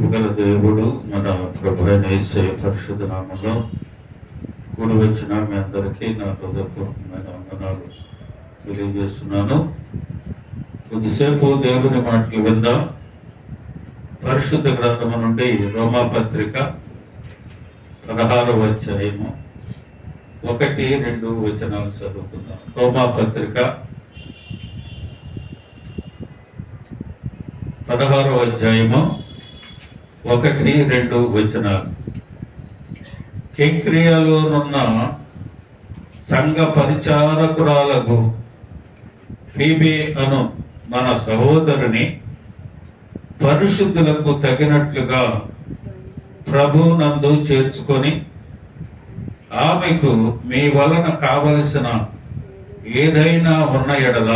కృపగల దేవుడు మన ప్రభు అయిన యేసయ్య పరిశుద్ధ నామములో కూడి వచ్చిన మీ అందరికీ నా హృదయపూర్వకమైన వందనాలు తెలియజేస్తున్నాను. కొద్దిసేపు దేవుని మాటలు విందాం. పరిశుద్ధ గ్రంథము నుండి రోమాపత్రిక 16వ అధ్యాయము 1-2 వచనాలు చదువుకుందాం. రోమాపత్రిక 16వ అధ్యాయము 1-2 వచనాలు. కెంక్రియాలోనున్న సంఘ పరిచారకురాలకు ఫీబే అను మన సహోదరుని పరిశుద్ధులకు తగినట్లుగా ప్రభునందు చేర్చుకొని ఆమెకు మీ వలన కావలసిన ఏదైనా ఉన్న ఎడల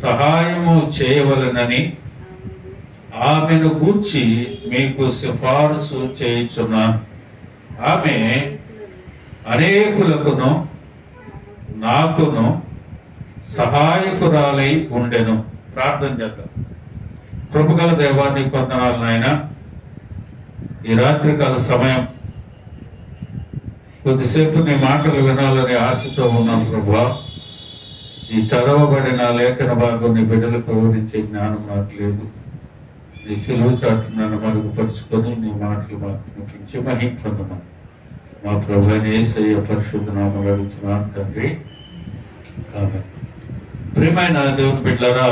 సహాయము చేయవలెనని ఆమెను గూర్చి మీకు సిఫార్సు చేయుచున్నాను. ఆమె అనేకులకును నాకును సహాయకురాలై ఉండెను. ప్రార్థన చేద్దాం. కృపగల దేవాన్ని వందనాలు నాయన. ఈ రాత్రికాల సమయం కొద్దిసేపు నీ మాటలు వినాలని ఆశతో ఉన్నాం ప్రభువా. ఈ చదవబడిన లేఖన భాగం నీ బిడ్డలకు వివరించే జ్ఞానం నాకు లేదు. నీ సిలువ చాటు నన్ను మరుగుపరుచుకొని నీ మాటలు మాకు ముగించి మహిమ పొందమని మా ప్రభు అయిన యేసయ్య పరిశుద్ధ నామములో అడుగుతున్నాను తండ్రి. ఆమేన్. ప్రియమైన దేవుని బిడ్డలారా,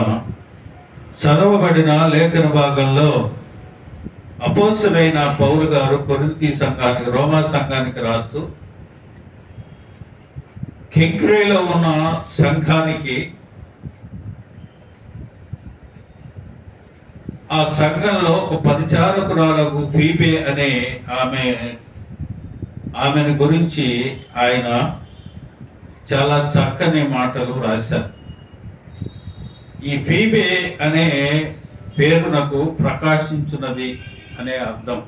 చదవబడిన లేఖన భాగంలో అపోస్తలుడైన పౌలు గారు కొరింథీ సంఘానికి, రోమా సంఘానికి రాస్తూ కెంక్రేలో ఉన్న సంఘానికి, ఆ సంఘంలో ఒక పరిచారకురాలకు ఫీబే అనే ఆమెను గురించి ఆయన చాలా చక్కని మాటలు రాశారు. ఈ ఫీబే అనే పేరునకు ప్రకాశించున్నది అనే అర్థం.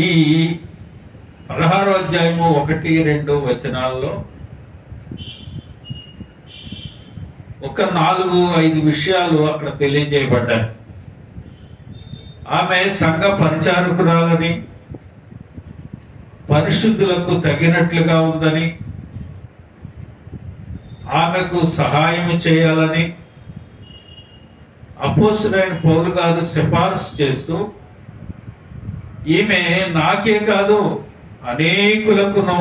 ఈ 16వ అధ్యాయము 1-2 వచనాల్లో ఒక 4-5 విషయాలు అక్కడ తెలియజేయబడ్డాయి. ఆమె సంఘ పరిచారకురాలని, పరిశుద్ధులకు తగినట్లుగా ఉందని, ఆమెకు సహాయం చేయాలని అపోస్తలుడైన పౌలు గారు సిఫార్సు చేస్తూ, ఈమె నాకే కాదు అనేకులకును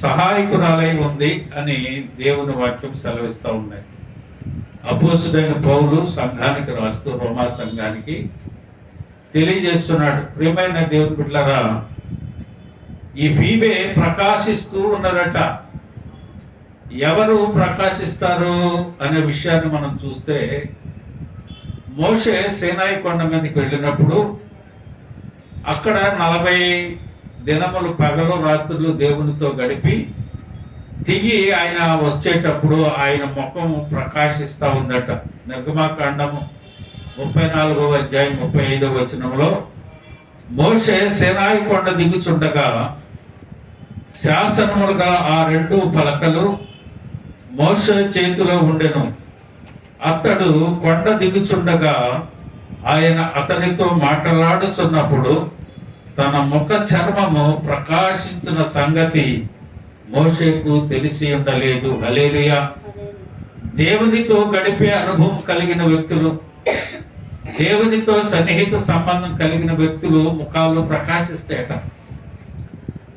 సహాయకురాలై ఉంది అని దేవుని వాక్యం సెలవిస్తూ ఉన్నాయి. అపోస్తలుడైన పౌలు సంఘానికి రాస్తూ రోమా సంఘానికి తెలియజేస్తున్నాడు. ప్రియమైన దేవుని బిడ్డలారా, ఈ ఫీబే ప్రకాశిస్తూ ఉన్నదట. ఎవరు ప్రకాశిస్తారు అనే విషయాన్ని మనం చూస్తే, మోషే సీనాయి కొండ మీదకి వెళ్ళినప్పుడు అక్కడ 40 దినములు పగలు రాత్రులు దేవునితో గడిపి తిరిగి ఆయన వచ్చేటప్పుడు ఆయన ముఖం ప్రకాశిస్తూ ఉందట. నిర్గమాకాండము 34వ అధ్యాయం 35వ వచనంలో మోషే సీనాయి కొండ దిగుచుండగా శాసనములుగా ఆ 2 పలకలు మోషే చేతిలో ఉండెను. అతడు కొండ దిగుచుండగా ఆయన అతనితో మాట్లాడుచున్నప్పుడు తన ముఖ చర్మము ప్రకాశించిన సంగతి మోషేకు తెలిసి ఉండలేదు. హల్లెలూయా. దేవునితో గడిపే అనుభవం కలిగిన వ్యక్తులు, దేవునితో సన్నిహిత సంబంధం కలిగిన వ్యక్తులు ముఖాలు ప్రకాశిస్తాయట.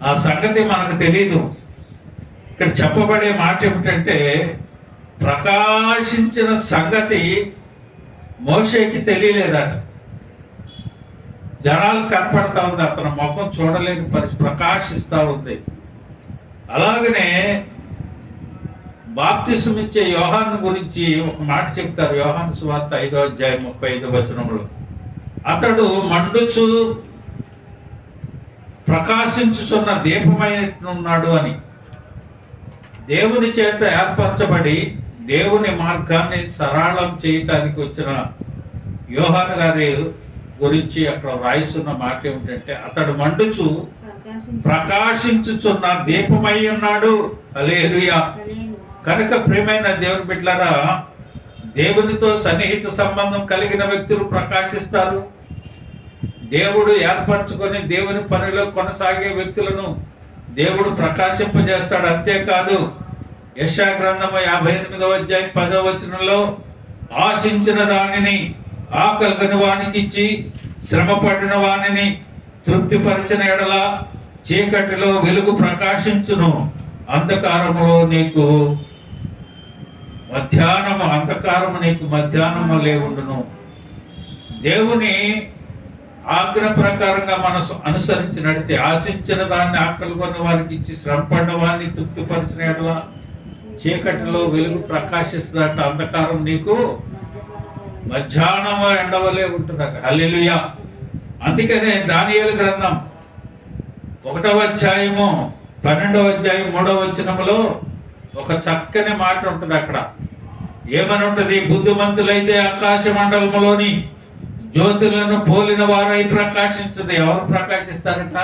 ఆ సంగతి మనకు తెలియదు. ఇక్కడ చెప్పబడే మాట ఏమిటంటే, ప్రకాశించిన సంగతి మోషేకి తెలియలేదట. జనాలు కనపడతా ఉంది, అతని ముఖం చూడలేని పరిస్థితి, ప్రకాశిస్తూ ఉంది. అలాగనే బాప్తిసం ఇచ్చే యోహాను గురించి ఒక మాట చెప్తారు. యోహాను సువార్త 5వ అధ్యాయం 35వ వచనంలో, అతడు మండుచు ప్రకాశించుచున్న దీపమైనట్టున్నాడు అని. దేవుని చేత ఏర్పరచబడి దేవుని మార్గాన్ని సరళం చేయటానికి వచ్చిన యోహాను గారి గురించి అక్కడ రాయిచున్న మాట ఏమిటంటే, అతడు మండుచు ప్రకాశించుచున్న దీపమై ఉన్నాడు. హల్లెలూయా. కనుక ప్రియమైన దేవుని బిడ్డలారా, దేవునితో సన్నిహిత సంబంధం కలిగిన వ్యక్తులు ప్రకాశిస్తారు. దేవుడు ఏర్పరచుకొని దేవుని పనిలో కొనసాగే వ్యక్తులను దేవుడు ప్రకాశింపజేస్తాడు. అంతేకాదు యెషయా గ్రంథము 58వ అధ్యాయం 10వ వచనంలో ఆశించిన దానిని ఆకలిగని వానికి ఇచ్చి శ్రమ పడిన వానిని తృప్తిపరిచిన ఎడల చీకటిలో వెలుగు ప్రకాశించును, అంధకారములో నీకు అంధకారము నీకు మధ్యాహ్నము లేవుండును. దేవుని ఆజ్ఞ ప్రకారంగా మనం అనుసరించి నడితే ఆశించిన దాన్ని ఆకలిగొన్న వారికి ఇచ్చి శ్రమపడ్డ వారిని తృప్తిపరిచిన ఎడల చీకటిలో వెలుగు ప్రకాశిస్తుందట. అంధకారం నీకు మధ్యాహ్నము ఎండవలే ఉంటుందట. హల్లెలూయా. అందుకనే దానియేలు గ్రంథం 1వ అధ్యాయము 12వ అధ్యాయం 3వ వచనములో ఒక చక్కని మాట ఉంటుంది. అక్కడ ఏమని ఉంటుంది? బుద్ధిమంతులైతే ఆకాశ మండలములోని జ్యోతులను పోలిన వారై ప్రకాశించదు. ఎవరు ప్రకాశిస్తారట?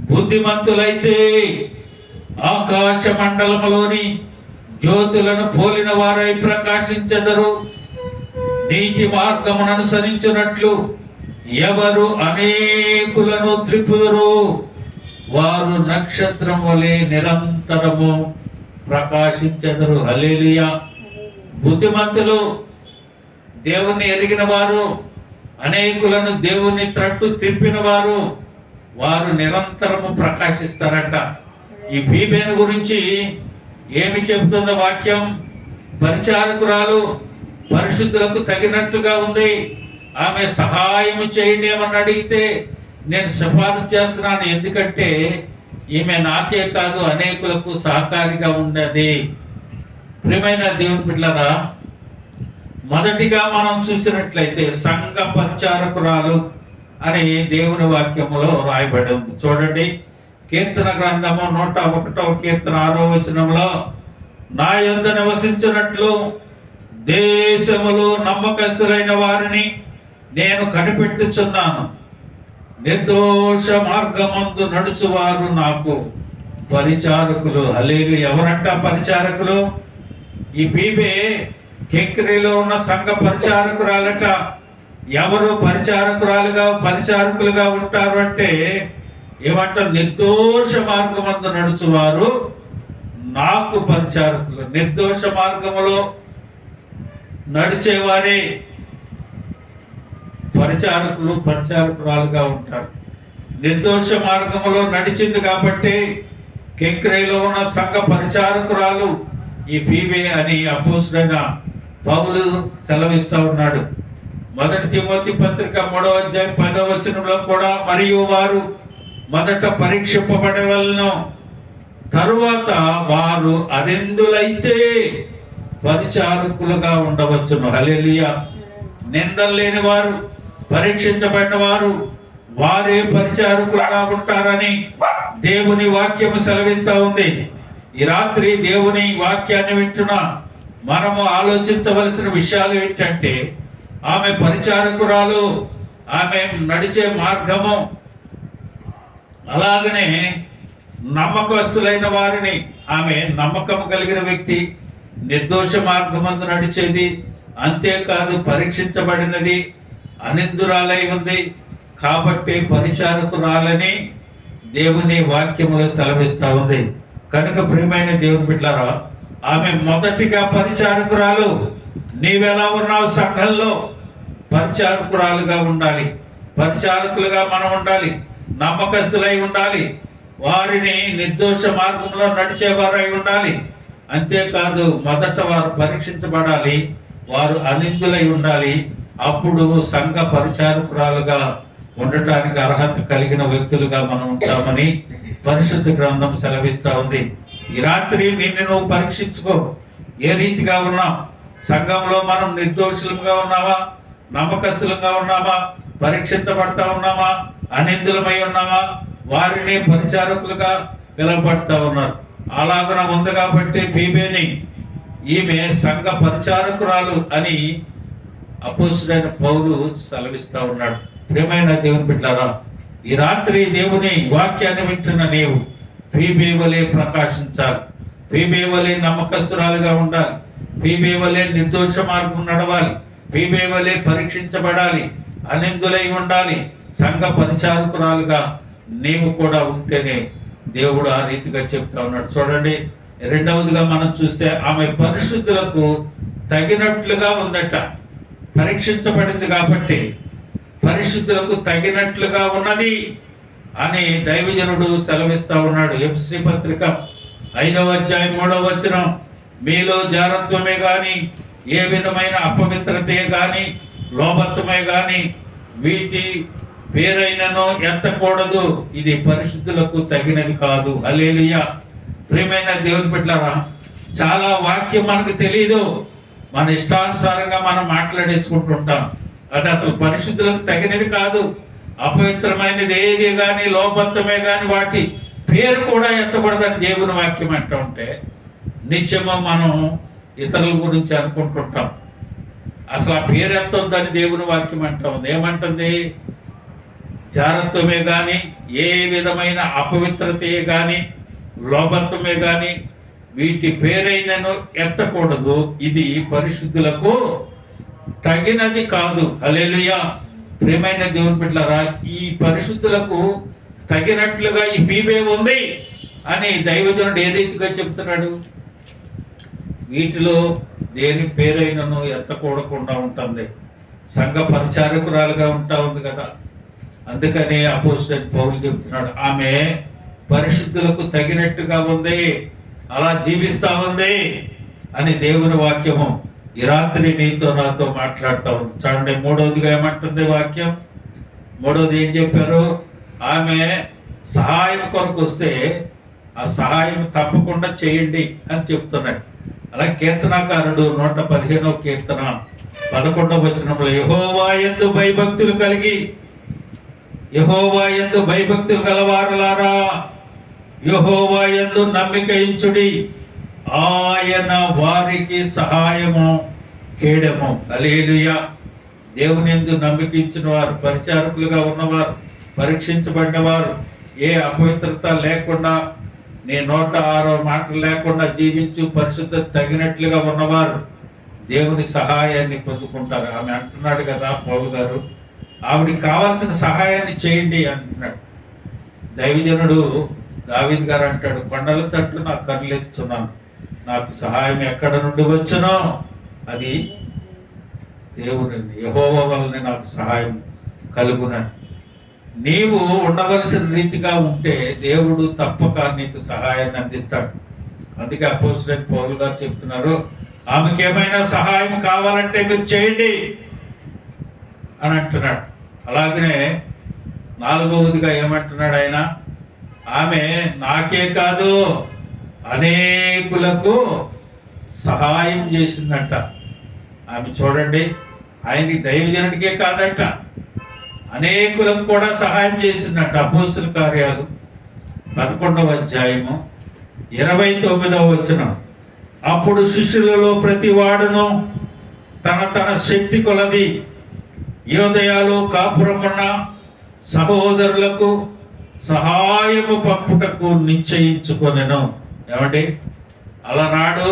బుద్ధిమంతులైతే ఆకాశ మండలములోని జ్యోతులను పోలిన వారై ప్రకాశించెదరు. నీతి మార్గమును అనుసరించినట్లు ఎవరు అనేకులను త్రిపుదురు, వారు నక్షత్రం వలె నిరంతరము ప్రకాశించెదరు. హల్లెలూయా. బుద్ధిమంతులు, దేవుని ఎరిగిన వారు, అనేకులను దేవుని త్రట్టు తిప్పిన వారు, వారు నిరంతరము ప్రకాశిస్తారట. ఈ ఫీబేను గురించి ఏమి చెబుతుందో వాక్యం? పరిచారకురాలు, పరిశుద్ధులకు తగినట్టుగా ఉంది. ఆమె సహాయం చేయండి ఏమని అడిగితే నేను సిఫారసు చేస్తున్నాను, ఎందుకంటే ఈమె నాకే కాదు అనేకులకు సహకారిగా ఉండేది. ప్రియమైన దేవుని బిడ్డలారా, మొదటిగా మనం చూసినట్లయితే సంఘ పరిచారకురాలు అని దేవుని వాక్యములో రాయబడి ఉంది. చూడండి, కీర్తన గ్రంథము 101వ కీర్తన 6వ వచనంలో, నా యందు నివసించినట్లు దేశములో నమ్మకస్తులైన వారిని నేను కనిపెట్టుచున్నాను, నిర్దోష మార్గమందు నడుచువారు నాకు పరిచారకులు. హల్లెలూయా. ఎవరంట పరిచారకులు? ఈ బీబే కెంక్రీలో ఉన్న సంఘ పరిచారకురాలట. ఎవరు పరిచారకులుగా ఉంటారు అంటే ఏమంట? నిర్దోష మార్గమందు నడుచువారు నాకు పరిచారకులు. నిర్దోష మార్గములో నడిచేవారే పరిచారకురాలుగా ఉంటారు. నిర్దోష మార్గములో నడిచింది కాబట్టి కెంక్రీలో ఉన్న సంఘ పరిచారకురాలు ఈ ఫీబే అని అపోస్తలుడైన పౌలు సెలవిస్తా ఉన్నాడు. 1 తిమోతి పత్రిక 3వ అధ్యాయం 10వ వచనంలో కూడా, మరియు వారు మొదట పరీక్షింపబడవలెను, తరువాత వారు అనిందులైతే పరిచారకులుగా ఉండవచ్చును. హల్లెలూయా. నిందలు లేని వారు, పరీక్షించబడిన వారు, వారే పరిచారకులుగా ఉంటారని దేవుని వాక్యము సెలవిస్తా ఉంది. ఈ రాత్రి దేవుని వాక్యాన్ని వింటున్న మనము ఆలోచించవలసిన విషయాలు ఏంటంటే, ఆమె పరిచారకురాలు, ఆమె నడిచే మార్గము, అలాగనే నమ్మకస్తులైన వారిని, ఆమె నమ్మకం కలిగిన వ్యక్తి, నిర్దోష మార్గమందు నడిచేది, అంతేకాదు పరీక్షించబడినది, అనిందురాలై ఉంది. కాబట్టి పరిచారకురాలని దేవుని వాక్యములో సెలవిస్తా ఉంది. కనుక ప్రియమైన దేవుని బిడ్డలారా, ఆమె మొదటిగా పరిచారకురాలు. నీవెలా ఉన్నావు? సంఘంలో పరిచారకురాలుగా ఉండాలి, పరిచారకులుగా మనం ఉండాలి, నమ్మకస్తులై ఉండాలి, వారిని నిర్దోష మార్గంలో నడిచేవారై ఉండాలి. అంతేకాదు మొదట వారు పరీక్షించబడాలి, వారు అనిందులై ఉండాలి. అప్పుడు సంఘ పరిచారకురాలుగా ఉండటానికి అర్హత కలిగిన వ్యక్తులుగా మనం ఉంటామని పరిశుద్ధ గ్రంథం సెలవిస్తా ఉంది. ఈ రాత్రి నిన్ను నువ్వు పరీక్షించుకో. ఏ రీతిగా ఉన్నావు? సంఘంలో మనం నిర్దోషులుగా ఉన్నామా? నమ్మకస్తులుగా ఉన్నామా? పరీక్షించబడతా ఉన్నామా? అనిందులమై ఉన్నామా? వారిని పరిచారకులుగా పిలువబడతా ఉన్నారు. అలాగన ఉంది కాబట్టి ఫీబేని, ఈమె సంఘ పరిచారకురాలు అని అపోస్తలుడైన పౌలు సెలవిస్తా ఉన్నాడు. ప్రియమైన దేవుని బిడ్డలారా, ఈ రాత్రి దేవుని వాక్యాన్ని వింటున్న నీవు ఫీబే వలె ప్రకాశించాలి, ఫీబే వలె నమ్మకస్తురాలుగా ఉండాలి, ఫీబే వలె నిర్దోష మార్గం నడవాలి, ఫీబే వలె పరీక్షించబడాలి, అనిందులై ఉండాలి. సంఘ పరిచారకురాలుగా నీవు కూడా ఉంటేనే దేవుడు ఆ రీతిగా చెప్తా ఉన్నాడు. చూడండి, రెండవదిగా మనం చూస్తే ఆమె పరిశుద్ధులకు తగినట్లుగా ఉందట. పరీక్షించబడింది కాబట్టి పరిశుద్ధులకు తగినట్లుగా ఉన్నది అని దైవజనుడు సెలవిస్తా ఉన్నాడు. ఎఫ్ఎస్సీ పత్రిక 5వ అధ్యాయం 3వ వచనం, మీలో జారత్వమే గాని ఏ విధమైన అపవిత్రతే గాని లోభత్వమే గాని వీటి పేరైనను ఎత్తకూడదు, ఇది పరిశుద్ధులకు తగినది కాదు. హల్లెలూయా. ప్రియమైన దేవుని బిడ్డలారా, చాలా వాక్యం మనకు తెలియదు, మన ఇష్టానుసారంగా మనం మాట్లాడేసుకుంటుంటాం. అది అసలు పరిశుద్ధులకు తగినది కాదు. అపవిత్రమైనది ఏది కానీ లోపత్వమే కానీ వాటి పేరు కూడా ఎత్తకూడదని దేవుని వాక్యం అంటూ ఉంటే నిత్యము మనం ఇతరుల గురించి అనుకుంటుంటాం. అసలు ఆ పేరు ఎత్తొద్దని దేవుని వాక్యం అంటా ఉంది. ఏమంటుంది? జారత్వమే కానీ ఏ విధమైన అపవిత్రతే కానీ లోభత్వమే కానీ వీటి పేరైనను ఎత్తకూడదు, ఇది పరిశుద్ధులకు తగినది కాదు. హల్లెలూయా. ప్రియమైన దేవుని బిడ్డలారా, ఈ పరిశుద్ధులకు తగినట్లుగా ఈ ఫీబే ఉంది అని దైవజనుడు ఏ రీతిగా చెప్తున్నాడు? వీటిలో దేని పేరైనను ఎత్తకూడకుండా ఉంటుంది. సంఘ పరిచారకురాలుగా ఉంటా ఉంది కదా. అందుకనే అపోస్తలుడైన పౌలు చెప్తున్నాడు, ఆమె పరిశుద్ధులకు తగినట్టుగా ఉంది, అలా జీవిస్తా ఉంది అని దేవుని వాక్యము ఈ రాత్రి నీతో నాతో మాట్లాడుతూ ఉంది. చూడండి, మూడవదిగా ఏమంటుంది వాక్యం? మూడవది ఏం చెప్పారు? ఆమె సహాయం కొరకు వస్తే ఆ సహాయం తప్పకుండా చేయండి అని చెప్తున్నాడు. అలా కీర్తనాకారుడు 115వ కీర్తన 11వ వచనంలో, యెహోవా యందు భయభక్తులు కలిగి, యెహోవా యందు భయభక్తులు గలవారులారా, యెహోవా యందు నమ్మిక ఉంచుడి, ఆయన వారికి సహాయము కేడము. హల్లెలూయా. దేవుని యందు నమ్మికించిన వారు, పరిచారకులుగా ఉన్నవారు, పరీక్షించబడిన వారు, ఏ అపవిత్రత లేకుండా, నీ నోట 6 మాటలు లేకుండా జీవించు పరిశుద్ధత తగినట్లుగా ఉన్నవారు దేవుని సహాయాన్ని పొందుకుంటారు. ఆమె అంటున్నాడు కదా పౌలు గారు, ఆవిడికి కావాల్సిన సహాయాన్ని చేయండి అంటున్నాడు. దైవజనుడు దావీదు గారు అంటాడు, కొండల తట్టు నాకు కర్రెత్తున్నాను, నాకు సహాయం ఎక్కడ నుండి వచ్చునో అది దేవుని యెహోవా వలన నాకు సహాయం కలుగునని. నీవు ఉండవలసిన రీతిగా ఉంటే దేవుడు తప్పక నీకు సహాయాన్ని అందిస్తాడు. అందుకే అపోస్తలుడైన పౌలు గారు చెప్తున్నారు, ఆమెకి ఏమైనా సహాయం కావాలంటే మీరు చేయండి అని అంటున్నాడు. అలాగనే 4వదిగా ఏమంటున్నాడు ఆయన? ఆమె నాకే కాదు అనేకులకు సహాయం చేసిందంట. ఆమె చూడండి, ఆయనకి దైవజనుడికే కాదంట, అనేకులకు కూడా సహాయం చేసిందంట. అపోస్తల కార్యాలు 11వ అధ్యాయము 29వ వచనం, అప్పుడు శిష్యులలో ప్రతి వాడును తన తన శక్తి కొలది యోదయాలో కాపురమున్న సహోదరులకు సహాయము పంపుటకు నిశ్చయించుకొనెను. ఏమండి, అలనాడు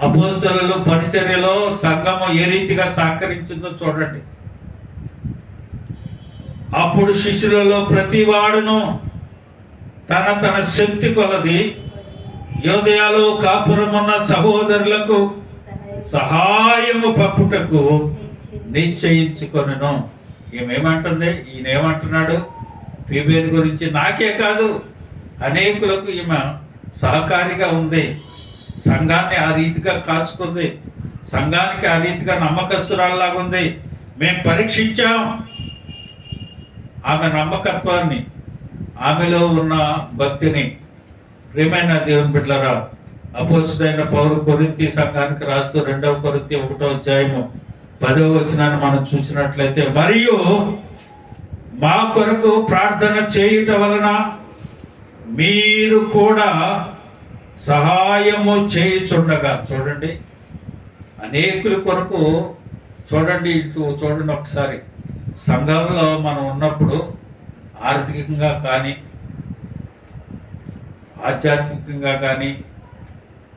అపోస్తలులు పరిచర్యలో సంఘము ఏ రీతిగా సహకరించిందో చూడండి. అప్పుడు శిష్యులలో ప్రతి వాడును తన తన శక్తి కొలది యోదయాలో కాపురమున్న సహోదరులకు సహాయము పంపుటకు నిశ్చయించుకొనెను. ఈమెమంటుంది? ఈయన ఏమంటున్నాడు? ఫీబేని గురించి నాకే కాదు అనేకులకు ఈమె సహకారిగా ఉంది, సంఘాన్ని ఆ రీతిగా కాచుకుంది, సంఘానికి ఆ రీతిగా నమ్మకస్తురాల్లాగా ఉంది. మేము పరీక్షించాం ఆమె నమ్మకత్వాన్ని, ఆమెలో ఉన్న భక్తిని. ప్రియమైన దేవుని బిడ్డలారా, అపోస్తలుడైన పౌలు కొరింథీ సంఘానికి రాస్తూ 2వ కొరింథీ 1వ అధ్యాయము 10వ వచనాన్ని మనం చూసినట్లయితే, మరియు మా కొరకు ప్రార్థన చేయుట వలన మీరు కూడా సహాయము చేయుచుండగా. చూడండి, అనేకుల కొరకు. చూడండి, ఇటు చూడండి ఒకసారి. సంఘంలో మనం ఉన్నప్పుడు ఆర్థికంగా కానీ ఆధ్యాత్మికంగా కానీ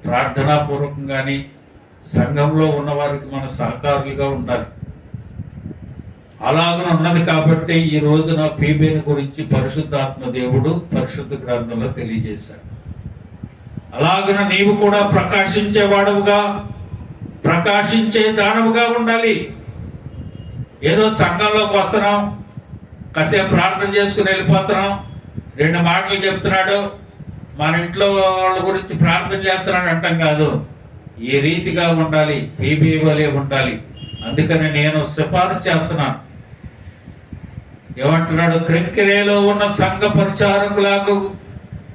ప్రార్థనాపూర్వకంగాని సంఘంలో ఉన్న వారికి మన సహకారులుగా ఉండాలి. అలాగ ఉన్నది కాబట్టి ఈ రోజున ఫీబేని గురించి పరిశుద్ధాత్మ దేవుడు పరిశుద్ధ గ్రంథంలో తెలియజేశాడు. అలాగన నీవు కూడా ప్రకాశించేవాడవుగా, ప్రకాశించే దానవుగా ఉండాలి. ఏదో సంఘంలోకి వస్తున్నాం, కాసేపు ప్రార్థన చేసుకుని వెళ్ళిపోతున్నాం, 2 మాటలు చెప్తున్నాడు, మన ఇంట్లో వాళ్ళ గురించి ప్రార్థన చేస్తున్నాడు అంటాం కాదు. ఈ రీతిగా ఉండాలి, ఫీబే వలె ఉండాలి. అందుకని నేను సిఫార్సు చేస్తున్నాను. ఏమంటున్నాడు? క్రెంకెరేలో ఉన్న సంఘ పరిచారకులకు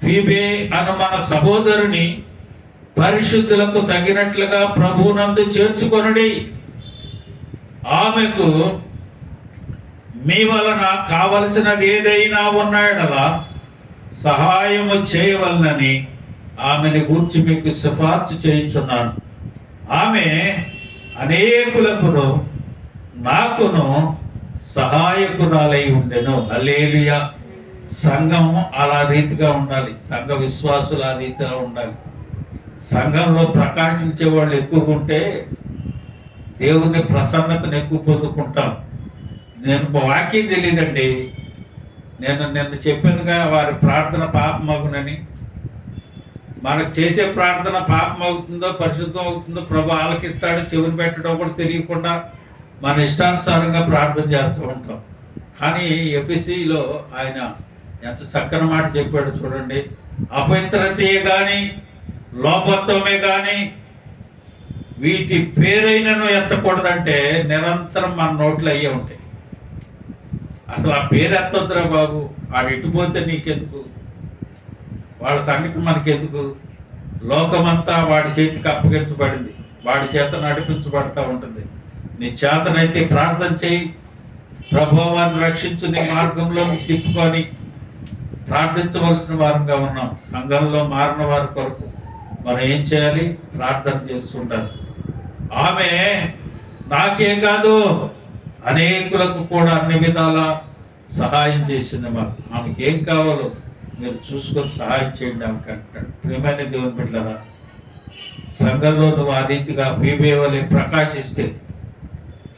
ఫీబే అను మన సహోదరుని పరిశుద్ధులకు తగినట్లుగా ప్రభువునందు చేర్చుకొనుడి. ఆమెకు మీ వలన కావలసినది ఏదైనా ఉన్నాడలా సహాయము చేయవలనని ఆమెను గూర్చి మీకు సిఫార్సు చేయించున్నాను. ఆమె అనేకులకును నాకును సహాయకురాలై ఉండెను. హల్లెలూయా. సంఘం అలా రీతిగా ఉండాలి, సంఘ విశ్వాసులు ఆ రీతిగా ఉండాలి. సంఘంలో ప్రకాశించే వాళ్ళు ఎక్కువగా ఉంటే దేవుని ప్రసన్నతను ఎక్కువ పొందుకుంటాం. నేను వాక్యం తెలియదండి, నేను నిన్న చెప్పానుగా వారి ప్రార్థన పాపమగునని. మనకు చేసే ప్రార్థన పాపం అవుతుందో పరిశుద్ధం అవుతుందో ప్రభు ఆలకిస్తాడు, చెవులు పెట్టడం కూడా తెలియకుండా మన ఇష్టానుసారంగా ప్రార్థన చేస్తూ ఉంటాం. కానీ ఎఫెసీలో ఆయన ఎంత చక్కని మాట చెప్పాడు చూడండి. అపవిత్రతే కానీ లోపత్వమే కానీ వీటి పేరైనను ఎత్తకూడదంటే నిరంతరం మన నోట్లు అయ్యే ఉంటాయి. అసలు ఆ పేరు ఎత్తొద్దురా బాబు, వాడు ఎటుపోతే నీకెందుకు, వాళ్ళ సంగతి మనకెందుకు. లోకమంతా వాడి చేతికి అప్పగించబడింది, వాడి చేత నడిపించబడతా ఉంటుంది. నీ చేతనైతే ప్రార్థన చేయి, ప్రభువాన్ని రక్షించు, నీ మార్గంలో తిప్పుకొని ప్రార్థించవలసిన వారంగా ఉన్నాం. సంఘంలో మారిన వారి కొరకు మనం ఏం చేయాలి? ప్రార్థన చేస్తుంటారు. ఆమె నాకే కాదు అనేకులకు కూడా అన్ని విధాల సహాయం చేసింది. ఆమెకి ఏం కావాలో మీరు చూసుకొని సహాయం చేయండి ఆమెకు అంటాడు. ప్రియమైన దేవుని బిడ్డలారా, సంఘంలో నువ్వు ఆ రీతిగా ఫీబే వలె ప్రకాశిస్తే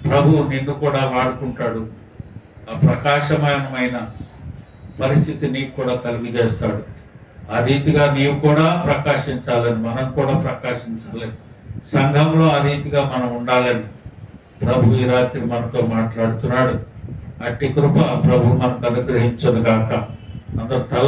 ప్రభు నిన్ను కూడా వాడుకుంటాడు. ఆ ప్రకాశమానమైన పరిస్థితి నీకు కూడా కలుగజేస్తాడు. ఆ రీతిగా నీవు కూడా ప్రకాశించాలని, మనం కూడా ప్రకాశించాలని, సంఘంలో ఆ రీతిగా మనం ఉండాలని ప్రభు ఈ రాత్రి మనతో మాట్లాడుతున్నాడు. అట్టి కృప ప్రభు మనకు అనుగ్రహించను గాక. అందరూ తల